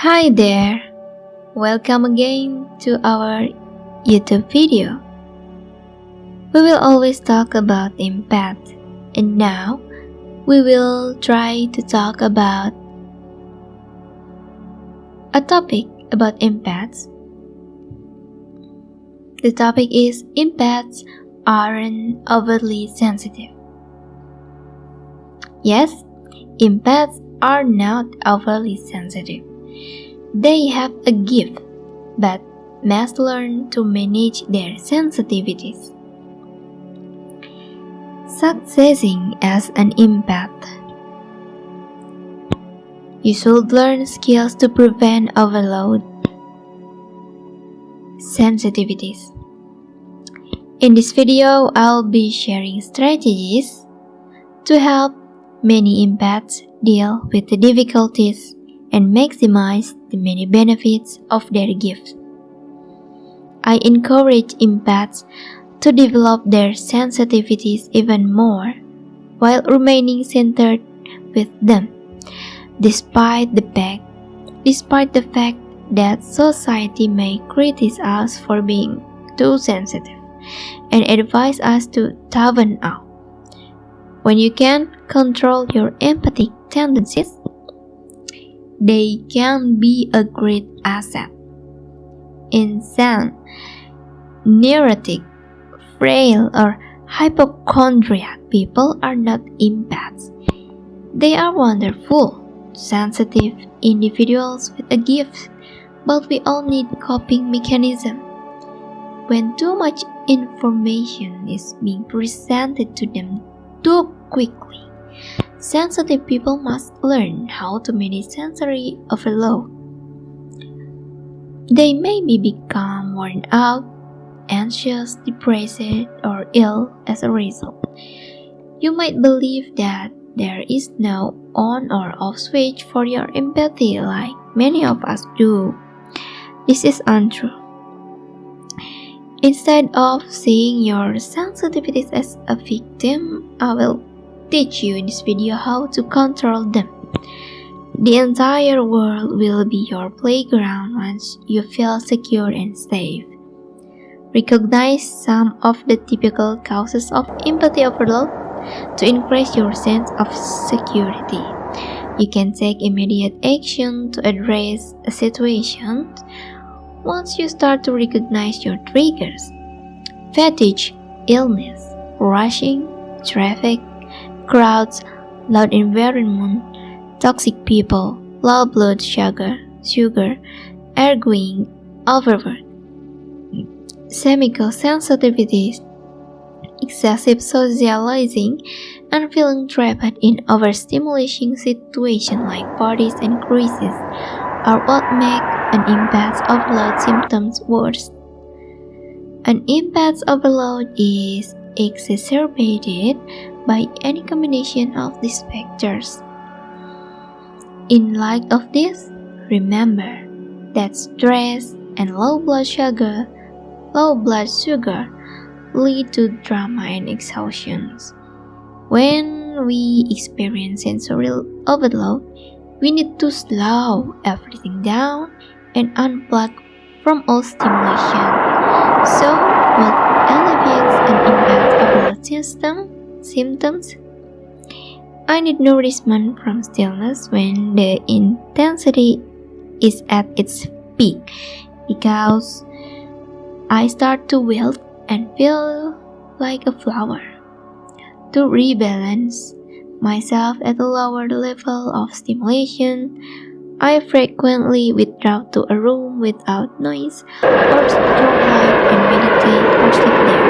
Hi there! Welcome again to our YouTube video. We will always talk about empaths, and now we will try to talk about a topic about empaths. The topic is empaths aren't overly sensitive. Yes, empaths are not overly sensitive. They have a gift, but must learn to manage their sensitivities. Succeeding as an empath. You should learn skills to prevent overload. Sensitivities. In this video, I'll be sharing strategies to help many empaths deal with the difficulties and maximize the many benefits of their gifts. I encourage empaths to develop their sensitivities even more while remaining centered with them, despite the fact that society may criticize us for being too sensitive and advise us to toughen out. When you can control your empathic tendencies, they can be a great asset. Insane, neurotic, frail, or hypochondriac people are not empaths. They are wonderful, sensitive individuals with a gift, but we all need coping mechanism. When too much information is being presented to them too quickly, sensitive people must learn how to manage sensory overload. They may become worn out, anxious, depressed, or ill as a result. You might believe that there is no on or off switch for your empathy like many of us do. This is untrue. Instead of seeing your sensitivities as a victim, I will teach you in this video how to control them. The entire world will be your playground once you feel secure and safe. Recognize some of the typical causes of empathy overload to increase your sense of security. You can take immediate action to address a situation once you start to recognize your triggers: fatigue, illness, rushing, traffic, crowds, loud environment, toxic people, low blood sugar, arguing, overwork, chemical sensitivities, excessive socializing, and feeling trapped in overstimulating situations like parties and cruises are what make an empath's overload symptoms worse. An empath's overload is exacerbated by any combination of these factors. In light of this, remember that stress and low blood sugar lead to drama and exhaustion. When we experience sensory overload, we need to slow everything down and unplug from all stimulation. So, what alleviates an empath's overload symptoms? I need nourishment from stillness when the intensity is at its peak, because I start to wilt and feel like a flower. To rebalance myself at a lower level of stimulation, I frequently withdraw to a room without noise or strong light and meditate or sit there.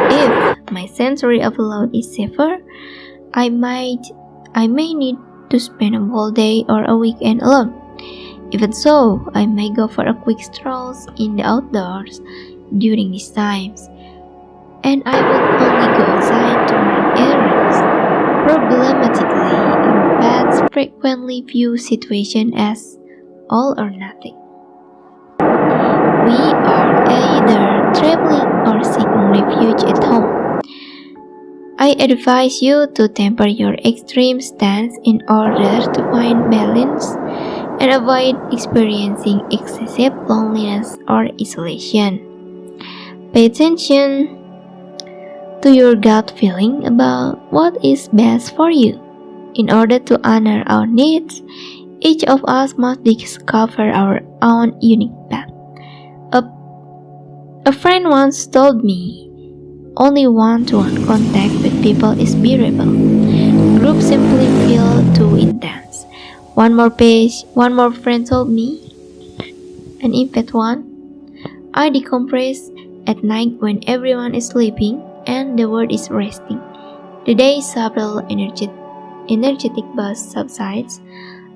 If my sensory overload is severe, I may need to spend a whole day or a weekend alone. Even so, I may go for a quick strolls in the outdoors during these times, and I would only go outside to run errands. Problematically, empaths frequently view situations as all or nothing. We are either traveling or seeking refuge at home. I advise you to temper your extreme stance in order to find balance and avoid experiencing excessive loneliness or isolation. Pay attention to your gut feeling about what is best for you. In order to honor our needs, each of us must discover our own unique path. A friend once told me, only one-to-one contact with people is bearable. Groups simply feel too intense. One more friend told me, an empath one, I decompress at night when everyone is sleeping and the world is resting. The day's subtle energetic buzz subsides,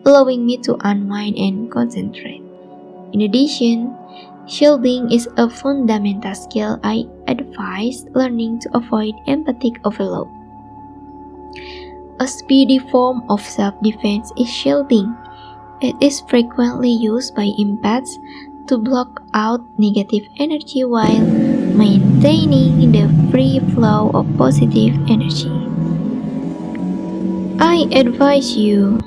allowing me to unwind and concentrate. In addition, shielding is a fundamental skill I advise learning to avoid empathic overload. A speedy form of self-defense is shielding. It is frequently used by empaths to block out negative energy while maintaining the free flow of positive energy. I advise you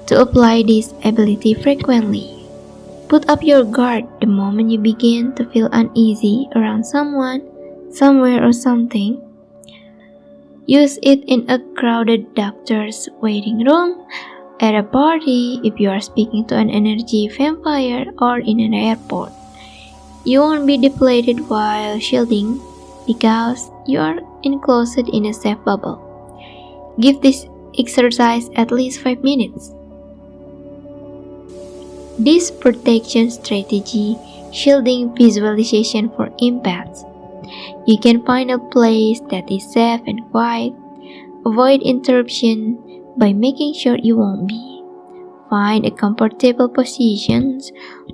to apply this ability frequently. Put up your guard the moment you begin to feel uneasy around someone, somewhere, or something. Use it in a crowded doctor's waiting room, at a party if you are speaking to an energy vampire, or in an airport. You won't be depleted while shielding because you are enclosed in a safe bubble. Give this exercise at least 5 minutes. This protection strategy, shielding visualization for empaths. You can find a place that is safe and quiet. Avoid interruption by making sure you won't be. Find a comfortable position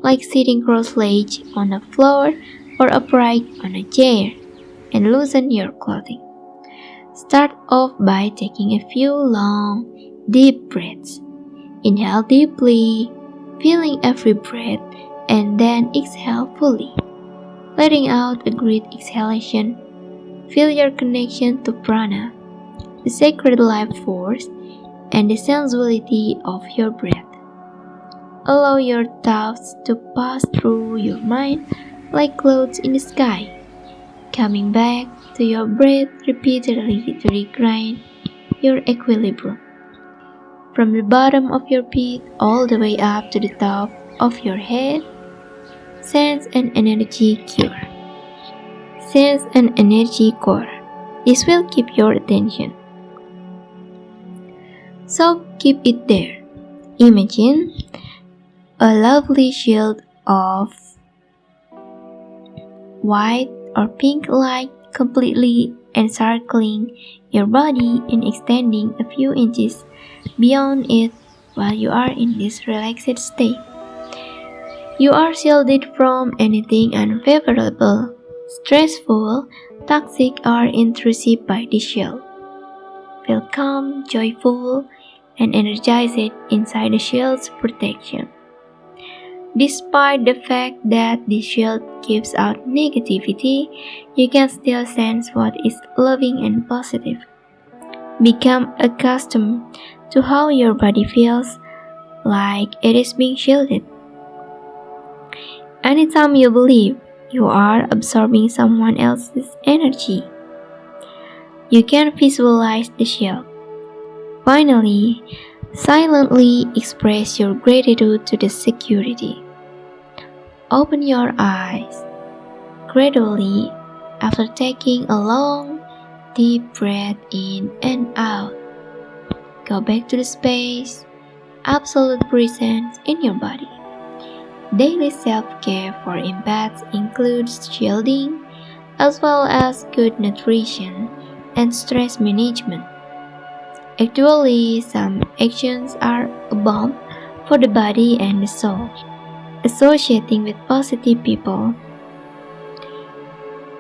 like sitting cross-legged on the floor or upright on a chair, and loosen your clothing. Start off by taking a few long, deep breaths. Inhale deeply, feeling every breath, and then exhale fully. Letting out a great exhalation, feel your connection to prana, the sacred life force, and the sensuality of your breath. Allow your thoughts to pass through your mind like clouds in the sky, coming back to your breath repeatedly to regain your equilibrium. From the bottom of your feet all the way up to the top of your head, sense an energy cure. Sense an energy core. This will keep your attention. So keep it there. Imagine a lovely shield of white or pink light completely encircling your body and extending a few inches beyond it while you are in this relaxed state. You are shielded from anything unfavorable, stressful, toxic, or intrusive by this shield. Feel calm, joyful, and energized inside the shield's protection. Despite the fact that the shield keeps out negativity, you can still sense what is loving and positive. Become accustomed to how your body feels like it is being shielded. Anytime you believe you are absorbing someone else's energy, you can visualize the shield. Finally, silently express your gratitude to the security. Open your eyes gradually after taking a long, deep breath in and out. Go back to the space, absolute presence in your body. Daily self-care for empaths includes shielding, as well as good nutrition and stress management. Actually, some actions are a balm for the body and the soul. Associating with positive people,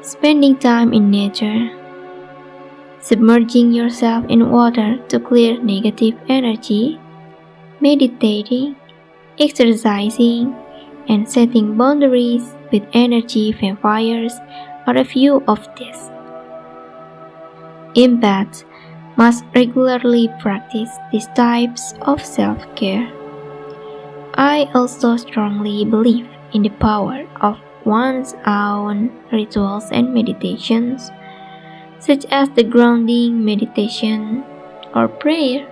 spending time in nature, submerging yourself in water to clear negative energy, meditating, exercising, and setting boundaries with energy vampires are a few of these. Empaths must regularly practice these types of self-care. I also strongly believe in the power of one's own rituals and meditations, such as the grounding meditation or prayer,